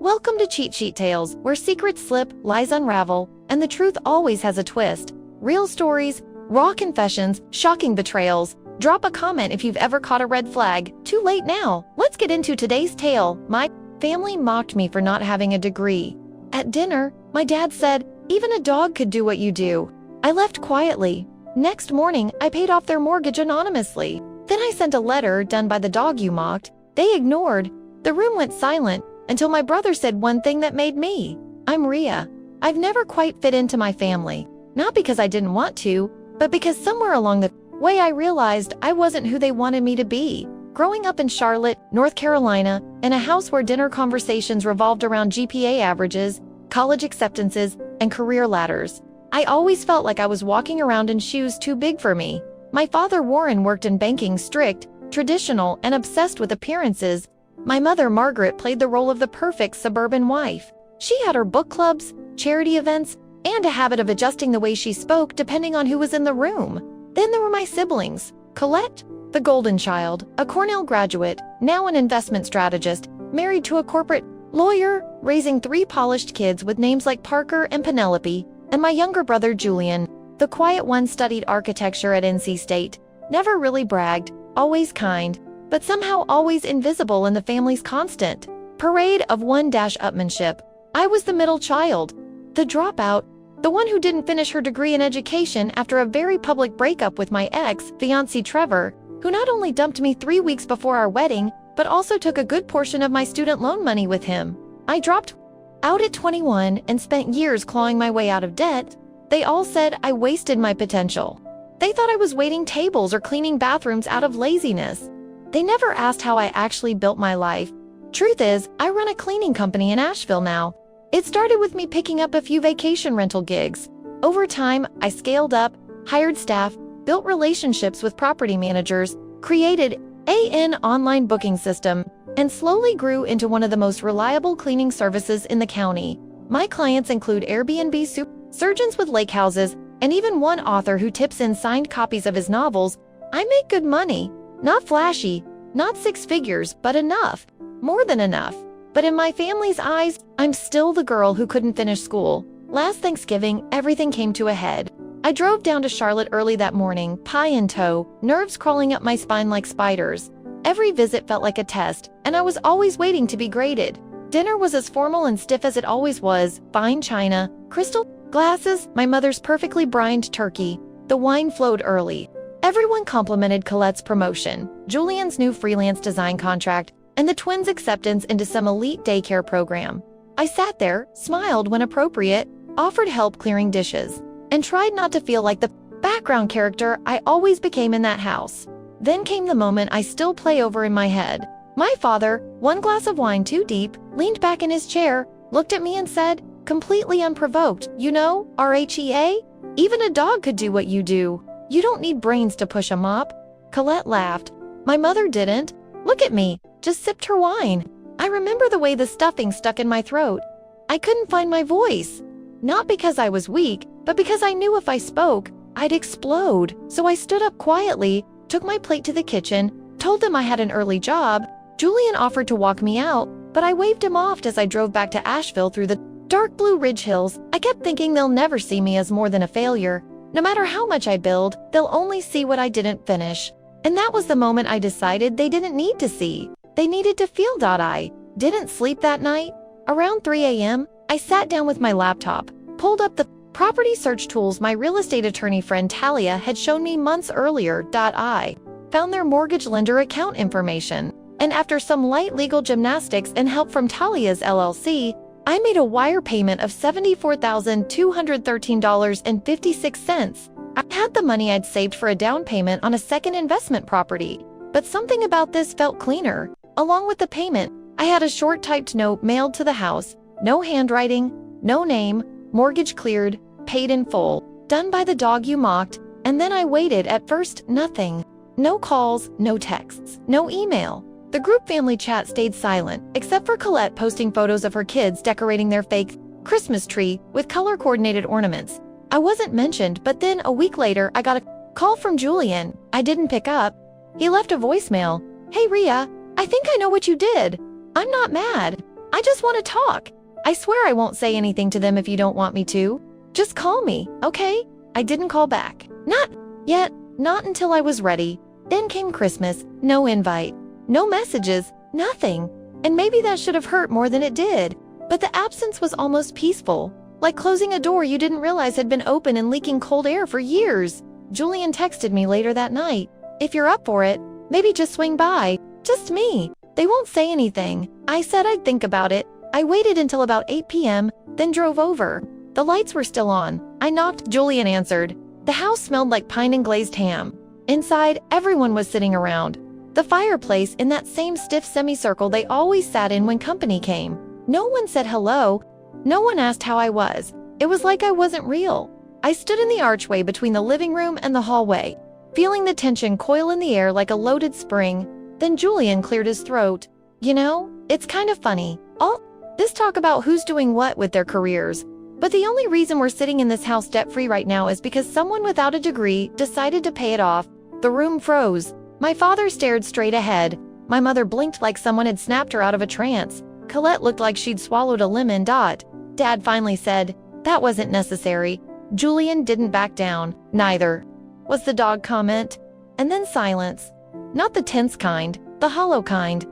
Welcome to Cheat Sheet Tales, where secrets slip, lies unravel, and the truth always has a twist. Real stories, raw confessions, shocking betrayals. Drop a comment if you've ever caught a red flag. Too late now. Let's get into today's tale. My family mocked me for not having a degree. At dinner, my dad said, "Even a dog could do what you do." I left quietly. Next morning, I paid off their mortgage anonymously. Then I sent a letter done by the dog you mocked. They ignored. The room went silent until my brother said one thing that made me. I'm Ria. I've never quite fit into my family. Not because I didn't want to, but because somewhere along the way I realized I wasn't who they wanted me to be. Growing up in Charlotte, North Carolina, in a house where dinner conversations revolved around GPA averages, college acceptances, and career ladders, I always felt like I was walking around in shoes too big for me. My father Warren worked in banking, strict, traditional, and obsessed with appearances. My mother Margaret played the role of the perfect suburban wife. She had her book clubs, charity events, and a habit of adjusting the way she spoke depending on who was in the room. Then there were my siblings. Colette, the golden child, a Cornell graduate, now an investment strategist, married to a corporate lawyer, raising 3 polished kids with names like Parker and Penelope, and my younger brother Julian, the quiet one, studied architecture at NC State, never really bragged, always kind, but somehow always invisible in the family's constant parade of one-upmanship. I was the middle child, the dropout, the one who didn't finish her degree in education after a very public breakup with my ex-fiancé Trevor, who not only dumped me 3 weeks before our wedding, but also took a good portion of my student loan money with him. I dropped out at 21 and spent years clawing my way out of debt. They all said I wasted my potential. They thought I was waiting tables or cleaning bathrooms out of laziness. They never asked how I actually built my life. Truth is, I run a cleaning company in Asheville now. It started with me picking up a few vacation rental gigs. Over time, I scaled up, hired staff, built relationships with property managers, created an online booking system, and slowly grew into one of the most reliable cleaning services in the county. My clients include Airbnb surgeons with lake houses, and even one author who tips in signed copies of his novels. I make good money. Not flashy, not 6 figures, but enough. More than enough. But in my family's eyes, I'm still the girl who couldn't finish school. Last Thanksgiving, everything came to a head. I drove down to Charlotte early that morning, pie in tow, nerves crawling up my spine like spiders. Every visit felt like a test, and I was always waiting to be graded. Dinner was as formal and stiff as it always was, fine china, crystal glasses, my mother's perfectly brined turkey. The wine flowed early. Everyone complimented Colette's promotion, Julian's new freelance design contract, and the twins' acceptance into some elite daycare program. I sat there, smiled when appropriate, offered help clearing dishes, and tried not to feel like the background character I always became in that house. Then came the moment I still play over in my head. My father, 1 glass of wine too deep, leaned back in his chair, looked at me and said, completely unprovoked, "You know, RHEA? Even a dog could do what you do. You don't need brains to push a mop." Colette laughed. My mother didn't. Look at me, just sipped her wine. I remember the way the stuffing stuck in my throat. I couldn't find my voice. Not because I was weak, but because I knew if I spoke, I'd explode. So I stood up quietly, took my plate to the kitchen, told them I had an early job. Julian offered to walk me out, but I waved him off as I drove back to Asheville through the dark blue ridge hills. I kept thinking they'll never see me as more than a failure. No matter how much I build, they'll only see what I didn't finish. And that was the moment I decided they didn't need to see. They needed to feel. I didn't sleep that night. Around 3 a.m., I sat down with my laptop, pulled up the property search tools my real estate attorney friend Talia had shown me months earlier. I found their mortgage lender account information. And after some light legal gymnastics and help from Talia's LLC, I made a wire payment of $74,213.56. I had the money I'd saved for a down payment on a second investment property. But something about this felt cleaner. Along with the payment, I had a short typed note mailed to the house. No handwriting, no name, mortgage cleared, paid in full, done by the dog you mocked. And then I waited. At first, nothing. No calls, no texts, no email. The group family chat stayed silent, except for Colette posting photos of her kids decorating their fake Christmas tree with color-coordinated ornaments. I wasn't mentioned, but then a week later, I got a call from Julian. I didn't pick up. He left a voicemail. "Hey Ria, I think I know what you did. I'm not mad. I just want to talk. I swear I won't say anything to them if you don't want me to. Just call me, okay? I didn't call back. Not yet, not until I was ready. Then came Christmas, no invite, no messages, nothing. And maybe that should have hurt more than it did. But the absence was almost peaceful, like closing a door you didn't realize had been open and leaking cold air for years. Julian texted me later that night. If you're up for it, maybe just swing by. Just me. They won't say anything. I said I'd think about it. I waited until about 8 p.m., then drove over. The lights were still on. I knocked. Julian answered. The house smelled like pine and glazed ham. Inside, everyone was sitting around the fireplace in that same stiff semicircle they always sat in when company came. No one said hello. No one asked how I was. It was like I wasn't real. I stood in the archway between the living room and the hallway, feeling the tension coil in the air like a loaded spring. Then Julian cleared his throat. You know, it's kind of funny. All this talk about who's doing what with their careers. But the only reason we're sitting in this house debt-free right now is because someone without a degree decided to pay it off. The room froze. My father stared straight ahead. My mother blinked like someone had snapped her out of a trance. Colette looked like she'd swallowed a lemon. Dad finally said, that wasn't necessary. Julian didn't back down. Neither was the dog comment. And then silence. Not the tense kind, the hollow kind.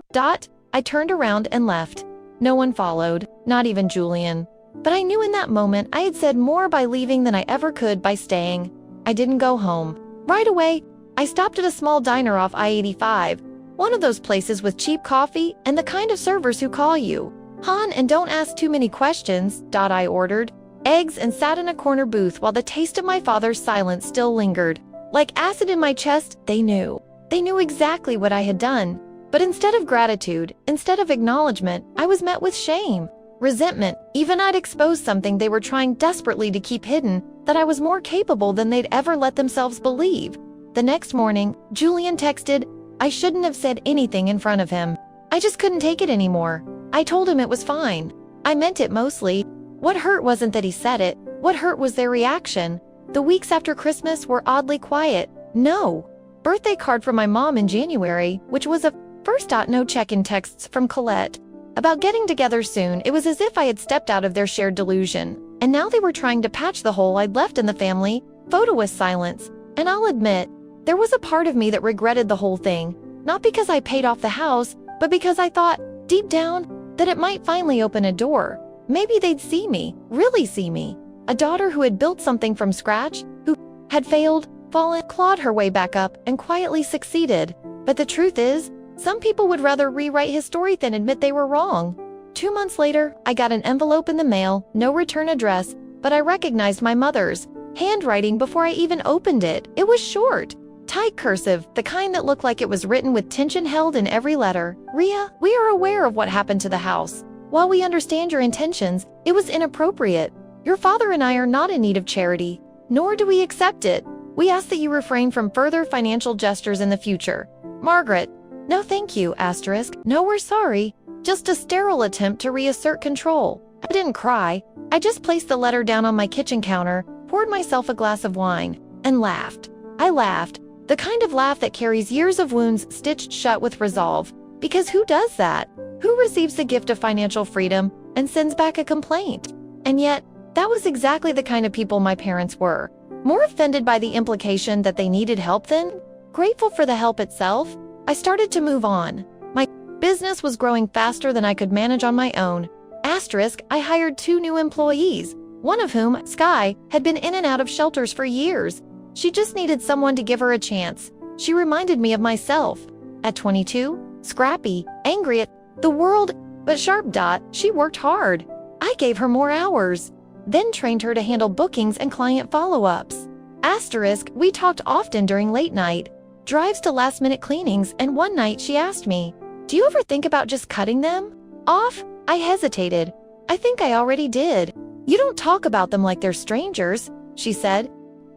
I turned around and left. No one followed, not even Julian. But I knew in that moment I had said more by leaving than I ever could by staying. I didn't go home. Right away, I stopped at a small diner off I-85, one of those places with cheap coffee and the kind of servers who call you. Han, and don't ask too many questions. I ordered eggs and sat in a corner booth while the taste of my father's silence still lingered. Like acid in my chest, they knew. They knew exactly what I had done. But instead of gratitude, instead of acknowledgement, I was met with shame, resentment. Even I'd exposed something they were trying desperately to keep hidden, that I was more capable than they'd ever let themselves believe. The next morning, Julian texted. I shouldn't have said anything in front of him. I just couldn't take it anymore. I told him it was fine. I meant it mostly. What hurt wasn't that he said it. What hurt was their reaction. The weeks after Christmas were oddly quiet. No birthday card from my mom in January, which was a first. No check-in texts from Colette about getting together soon. It was as if I had stepped out of their shared delusion. And now they were trying to patch the hole I'd left in the family photo with silence. And I'll admit, there was a part of me that regretted the whole thing. Not because I paid off the house, but because I thought, deep down, that it might finally open a door. Maybe they'd see me, really see me. A daughter who had built something from scratch, who had failed, fallen, clawed her way back up, and quietly succeeded. But the truth is, some people would rather rewrite his story than admit they were wrong. 2 months later, I got an envelope in the mail, no return address, but I recognized my mother's handwriting before I even opened it. It was short, tight cursive, the kind that looked like it was written with tension held in every letter. Ria, we are aware of what happened to the house. While we understand your intentions, it was inappropriate. Your father and I are not in need of charity, nor do we accept it. We ask that you refrain from further financial gestures in the future. Margaret. No thank you, asterisk. No, we're sorry. Just a sterile attempt to reassert control. I didn't cry. I just placed the letter down on my kitchen counter, poured myself a glass of wine, and laughed. I laughed. The kind of laugh that carries years of wounds stitched shut with resolve. Because who does that? Who receives the gift of financial freedom and sends back a complaint? And yet, that was exactly the kind of people my parents were. More offended by the implication that they needed help than grateful for the help itself. I started to move on. My business was growing faster than I could manage on my own. Asterisk, I hired 2 new employees, one of whom, Sky, had been in and out of shelters for years. She just needed someone to give her a chance. She reminded me of myself. At 22, scrappy, angry at the world, but sharp. She worked hard. I gave her more hours, then trained her to handle bookings and client follow-ups. Asterisk, we talked often during late night drives to last-minute cleanings, and one night she asked me, do you ever think about just cutting them off? I hesitated. I think I already did. You don't talk about them like they're strangers, she said.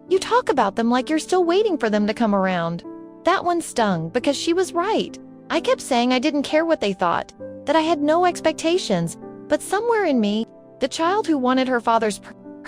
You talk about them like you're still waiting for them to come around. That one stung because she was right. I kept saying I didn't care what they thought, that I had no expectations, but somewhere in me, the child who wanted her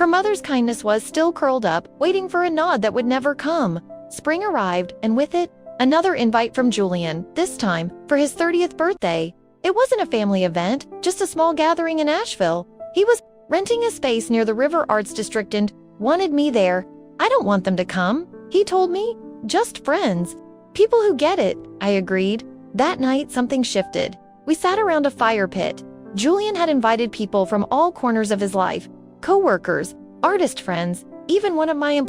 mother's kindness was still curled up, waiting for a nod that would never come. Spring arrived, and with it, another invite from Julian, this time for his 30th birthday. It wasn't a family event, just a small gathering in Asheville. He was renting a space near the River Arts District and wanted me there. I don't want them to come, he told me. Just friends. People who get it, I agreed. That night, something shifted. We sat around a fire pit. Julian had invited people from all corners of his life, co-workers, artist friends, even one of my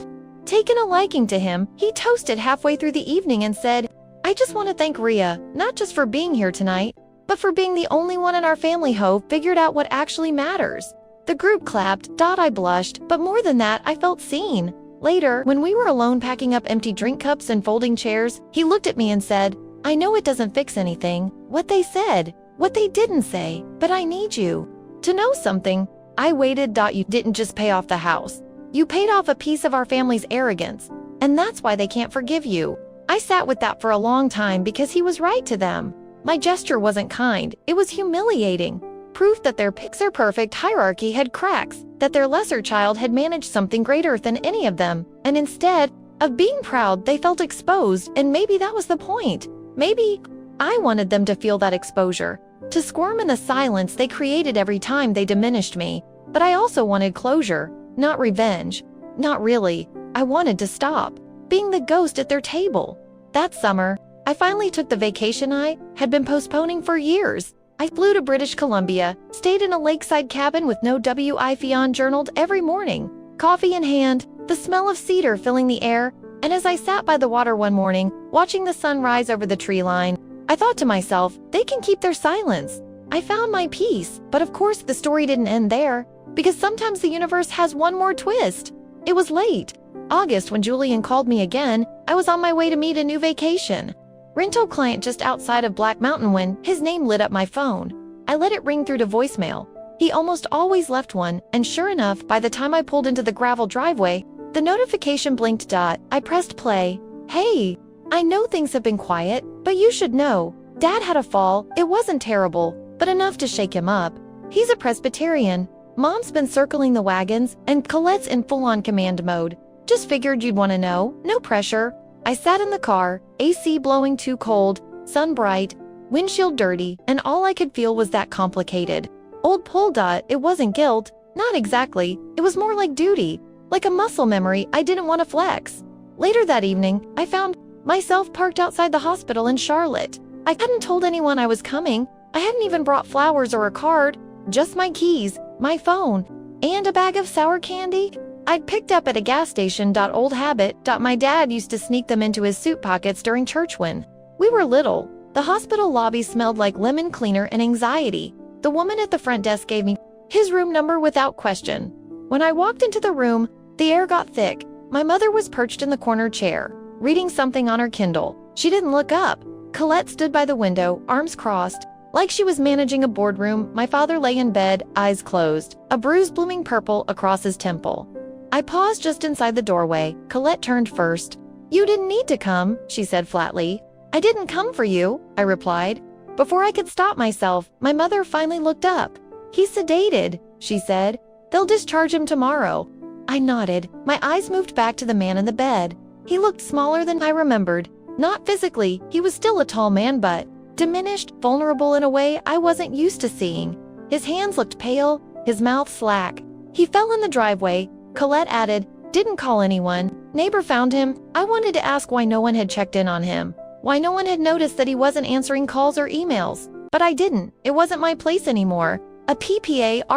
taken a liking to him. He toasted halfway through the evening and said, I just want to thank Rhea, not just for being here tonight, but for being the only one in our family who figured out what actually matters. The group clapped. I blushed, but more than that, I felt seen. Later, when we were alone packing up empty drink cups and folding chairs, he looked at me and said, I know it doesn't fix anything, what they said, what they didn't say, but I need you to know something. I waited. You didn't just pay off the house. You paid off a piece of our family's arrogance, and that's why they can't forgive you. I sat with that for a long time because he was right to them. My gesture wasn't kind, it was humiliating. Proof that their picture-perfect hierarchy had cracks, that their lesser child had managed something greater than any of them, and instead of being proud, they felt exposed, and maybe that was the point. Maybe I wanted them to feel that exposure, to squirm in the silence they created every time they diminished me. But I also wanted closure, not revenge. Not really. I wanted to stop being the ghost at their table. That summer, I finally took the vacation I had been postponing for years. I flew to British Columbia, stayed in a lakeside cabin with no WIF on, journaled every morning, coffee in hand, the smell of cedar filling the air, and as I sat by the water one morning, watching the sun rise over the tree line, I thought to myself, they can keep their silence. I found my peace, but of course the story didn't end there, because sometimes the universe has one more twist. It was late August when Julian called me again. I was on my way to meet a new vacation rental client just outside of Black Mountain when his name lit up my phone. I let it ring through to voicemail. He almost always left one, and sure enough, by the time I pulled into the gravel driveway, the notification blinked. I pressed play. Hey, I know things have been quiet, but you should know. Dad had a fall. It wasn't terrible, but enough to shake him up. He's a Presbyterian. Mom's been circling the wagons, and Colette's in full-on command mode. Just figured you'd want to know. No pressure. I sat in the car, AC blowing too cold, sun bright, windshield dirty, and all I could feel was that complicated old pull. It wasn't guilt. Not exactly. It was more like duty. Like a muscle memory I didn't want to flex. Later that evening, I found myself parked outside the hospital in Charlotte. I hadn't told anyone I was coming. I hadn't even brought flowers or a card, just my keys, my phone, and a bag of sour candy I'd picked up at a gas station. Old habit. My dad used to sneak them into his suit pockets during church when we were little. The hospital lobby smelled like lemon cleaner and anxiety. The woman at the front desk gave me his room number without question. When I walked into the room, the air got thick. My mother was perched in the corner chair, reading something on her Kindle. She didn't look up. Colette stood by the window, arms crossed, like she was managing a boardroom. My father lay in bed, eyes closed, a bruise blooming purple across his temple. I paused just inside the doorway. Colette turned first. You didn't need to come, she said flatly. I didn't come for you, I replied. Before I could stop myself, my mother finally looked up. He's sedated, she said. They'll discharge him tomorrow. I nodded. My eyes moved back to the man in the bed. He looked smaller than I remembered. Not physically, he was still a tall man, but diminished, vulnerable in a way I wasn't used to seeing. His hands looked pale, his mouth slack. He fell in the driveway. Colette added, didn't call anyone. Neighbor found him. I wanted to ask why no one had checked in on him. Why no one had noticed that he wasn't answering calls or emails. But I didn't. It wasn't my place anymore. A PPARENTLYI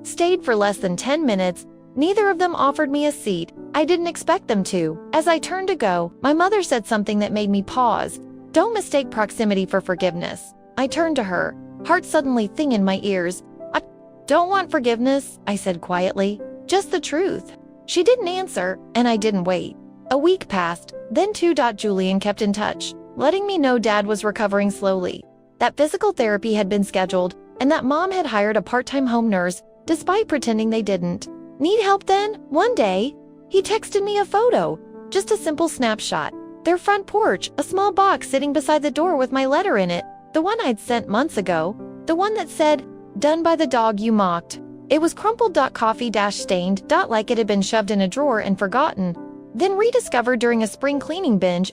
stayed for less than 10 minutes. Neither of them offered me a seat. I didn't expect them to. As I turned to go, my mother said something that made me pause. Don't mistake proximity for forgiveness. I turned to her, heart suddenly thing in my ears. I don't want forgiveness, I said quietly. Just the truth. She didn't answer, and I didn't wait. A week passed, then two. Julian kept in touch, letting me know Dad was recovering slowly, that physical therapy had been scheduled, and that Mom had hired a part-time home nurse, despite pretending they didn't. Need help then? One day, he texted me a photo, just a simple snapshot. Their front porch, a small box sitting beside the door with my letter in it, the one I'd sent months ago, the one that said, done by the dog you mocked. It was crumpled. Coffee-stained. Like it had been shoved in a drawer and forgotten. Then rediscovered during a spring cleaning binge.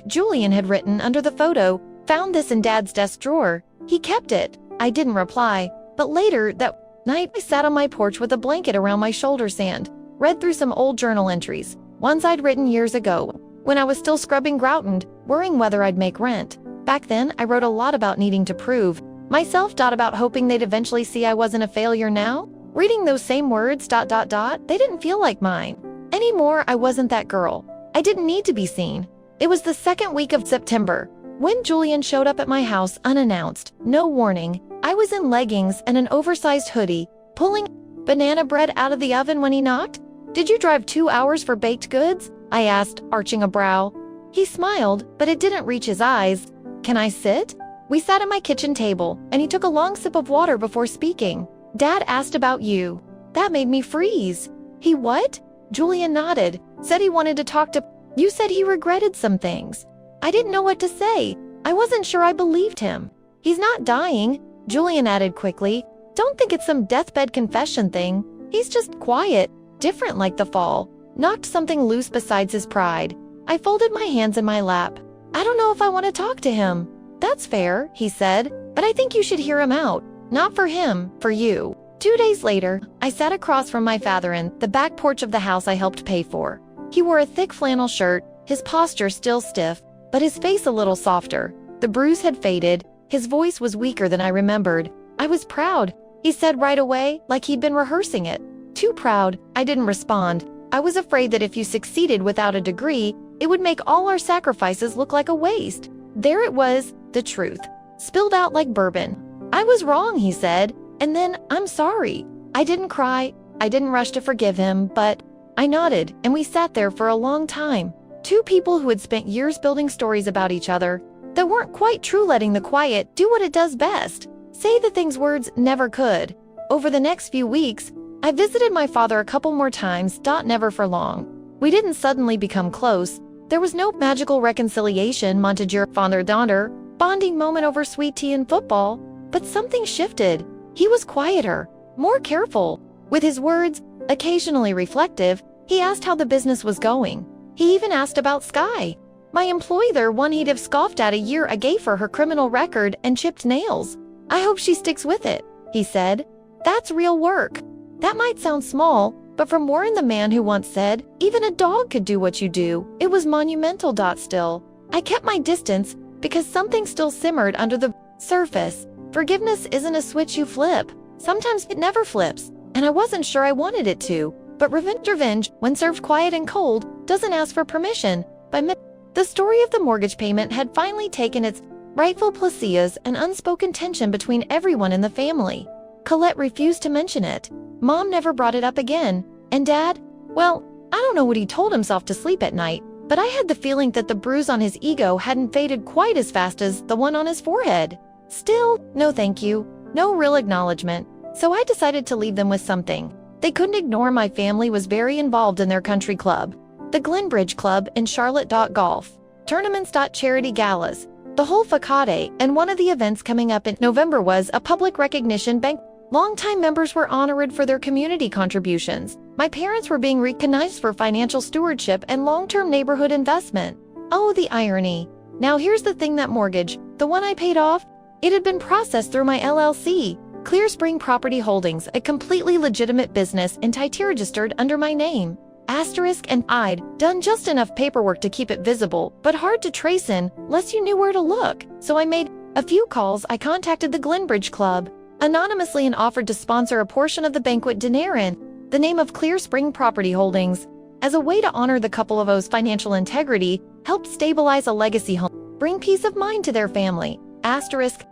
Julian had written under the photo, Found this in Dad's desk drawer. He kept it. I didn't reply, but later that night I sat on my porch with a blanket around my shoulders and read through some old journal entries, ones I'd written years ago, when I was still scrubbing Groutland, worrying whether I'd make rent. Back then, I wrote a lot about needing to prove myself, about hoping they'd eventually see I wasn't a failure now. Reading those same words, they didn't feel like mine. Anymore, I wasn't that girl. I didn't need to be seen. It was the second week of September, when Julian showed up at my house unannounced, no warning. I was in leggings and an oversized hoodie, pulling banana bread out of the oven when he knocked. "Did you drive 2 hours for baked goods?" I asked, arching a brow. He smiled, but it didn't reach his eyes. "Can I sit?" We sat at my kitchen table, and he took a long sip of water before speaking. "Dad asked about you." That made me freeze. "He what?" Julian nodded. "Said he wanted to talk to you. Said he regretted some things." I didn't know what to say. I wasn't sure I believed him. "He's not dying," Julian added quickly. "Don't think it's some deathbed confession thing. He's just quiet, different like the fall. Knocked something loose besides his pride." I folded my hands in my lap. "I don't know if I want to talk to him." "That's fair," he said, "but I think you should hear him out. Not for him, for you." 2 days later, I sat across from my father in the back porch of the house I helped pay for. He wore a thick flannel shirt, his posture still stiff, but his face a little softer. The bruise had faded, his voice was weaker than I remembered. "I was proud," he said right away, like he'd been rehearsing it. "Too proud." I didn't respond. I was afraid that if you succeeded without a degree, it would make all our sacrifices look like a waste. There it was, the truth, spilled out like bourbon. "I was wrong," he said, and then, "I'm sorry." I didn't cry, I didn't rush to forgive him, but I nodded, and we sat there for a long time. Two people who had spent years building stories about each other that weren't quite true, letting the quiet do what it does best, say the things words never could. Over the next few weeks, I visited my father a couple more times, never for long. We didn't suddenly become close. There was no magical reconciliation, Montague father-daughter, bonding moment over sweet tea and football, but something shifted. He was quieter, more careful. With his words, occasionally reflective, he asked how the business was going. He even asked about Sky, my employee there, one he'd have scoffed at a year ago for her criminal record and chipped nails. "I hope she sticks with it," he said. "That's real work." That might sound small, but from Warren, the man who once said, "Even a dog could do what you do," it was monumental. Still, I kept my distance because something still simmered under the surface. Forgiveness isn't a switch you flip. Sometimes it never flips, and I wasn't sure I wanted it to. But revenge, when served quiet and cold, doesn't ask for permission. The story of the mortgage payment had finally taken its rightful place, an unspoken tension between everyone in the family. Colette refused to mention it. Mom never brought it up again. And Dad? Well, I don't know what he told himself to sleep at night, but I had the feeling that the bruise on his ego hadn't faded quite as fast as the one on his forehead. Still, no thank you, no real acknowledgement. So I decided to leave them with something they couldn't ignore. My family was very involved in their country club, the Glenbridge Club in Charlotte. Golf tournaments, charity galas, the whole facade, and one of the events coming up in November was a public recognition bank. Longtime members were honored for their community contributions. My parents were being recognized for financial stewardship and long-term neighborhood investment. Oh, the irony. Now here's the thing, that mortgage, the one I paid off, it had been processed through my LLC, Clear Spring Property Holdings, a completely legitimate business, and registered under my name. Asterisk, and I'd done just enough paperwork to keep it visible, but hard to trace unless you knew where to look. So I made a few calls. I contacted the Glenbridge Club anonymously and offered to sponsor a portion of the banquet dinner in the name of Clear Spring Property Holdings. As a way to honor the couple of O's financial integrity, helped stabilize a legacy home, bring peace of mind to their family. Asterisk,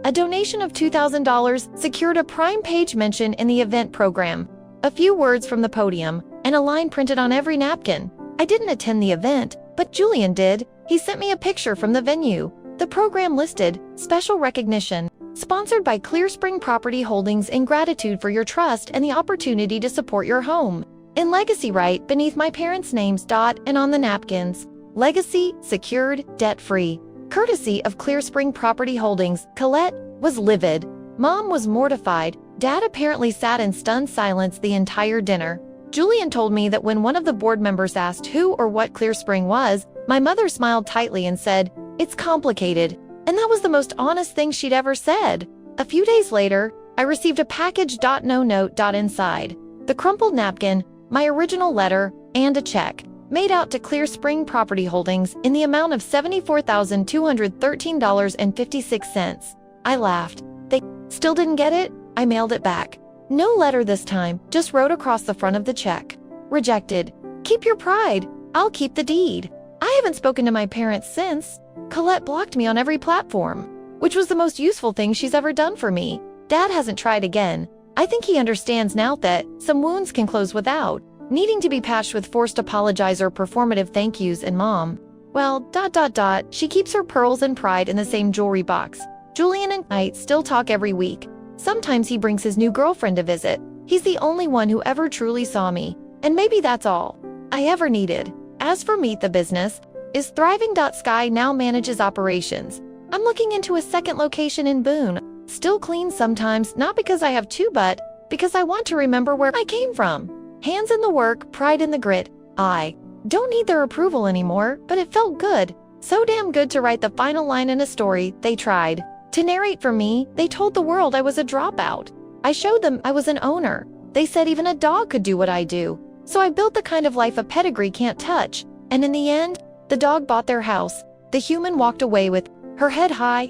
a donation of $2,000 secured a prime page mention in the event program, a few words from the podium, and a line printed on every napkin. I didn't attend the event, but Julian did. He sent me a picture from the venue. The program listed, special recognition, sponsored by Clear Spring Property Holdings in gratitude for your trust and the opportunity to support your home. In legacy, right beneath my parents' names, and on the napkins, legacy, secured, debt-free. Courtesy of Clear Spring Property Holdings. Colette was livid. Mom was mortified. Dad apparently sat in stunned silence the entire dinner. Julian told me that when one of the board members asked who or what Clear Spring was, my mother smiled tightly and said, "It's complicated. And that was the most honest thing she'd ever said. A few days later, I received a package. No note. Inside. The crumpled napkin, my original letter, and a check, made out to Clear Spring Property Holdings in the amount of $74,213.56. I laughed. They still didn't get it? I mailed it back. No letter this time, just wrote across the front of the check. Rejected. Keep your pride. I'll keep the deed. I haven't spoken to my parents since. Colette blocked me on every platform, which was the most useful thing she's ever done for me. Dad hasn't tried again. I think he understands now that some wounds can close without needing to be patched with forced apologize or performative thank yous. And Mom, well, she keeps her pearls and pride in the same jewelry box. Julian and I still talk every week. Sometimes he brings his new girlfriend to visit. He's the only one who ever truly saw me, and maybe that's all I ever needed. As for Meet the Business, is thriving. Sky now manages operations. I'm looking into a second location in Boone. Still clean sometimes, not because I have to, but because I want to remember where I came from. Hands in the work, pride in the grit. I don't need their approval anymore, but it felt good. So damn good to write the final line in a story. They tried to narrate for me. They told the world I was a dropout. I showed them I was an owner. They said even a dog could do what I do. So I built the kind of life a pedigree can't touch. And in the end, the dog bought their house. The human walked away with her head high.